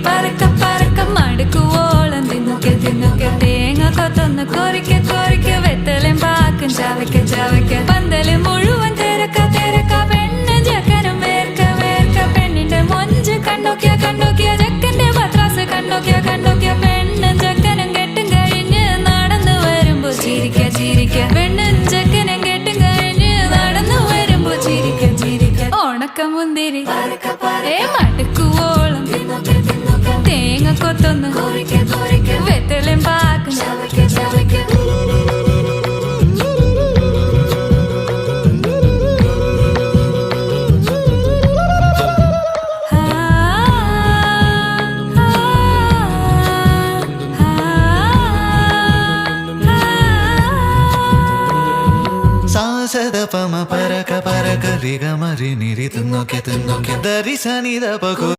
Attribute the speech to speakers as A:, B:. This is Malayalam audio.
A: പറക്ക പറക്ക മടുക്കുവോളം തിന്നൊക്കെ തിന്നൊക്കെ തേങ്ങ കൊത്തൊന്ന് കൊറിക്ക കൊറിക്ക വെത്തലും പാക്കും ചവയ്ക്ക ചവയ്ക്ക പന്തല് മുഴുവൻ തിരക്ക തിരക്ക പെണ്ണ് ജക്കനും വേർക്ക വേർക്ക പെണ്ണിന്റെ മൊഞ്ച് കണ്ടോക്കിയ കണ്ടോക്കിയ ജക്കന്റെ പത്രാസ് കണ്ടോക്കിയ കണ്ടോക്കിയ പെണ്ണും ജക്കനും കെട്ടും കഴിഞ്ഞ് നടന്നു വരുമ്പോ ചിരിക്ക ചിരിക്ക പെണ്ണും ജക്കനും കെട്ടും കഴിഞ്ഞ് നടന്നു വരുമ്പോ ചിരിക്ക ചിരിക്ക ഉണക്ക മുന്തിരി മടുക്കുവോളം തേങ്ങ കൊത്തൊന്ന് വെത്തലും പാക്കും
B: സാസദപമ പരക പരക രിഗമരി നിരി തിന്നൊക്കെ തിന്നൊക്കെ ദരി സനിദ പകു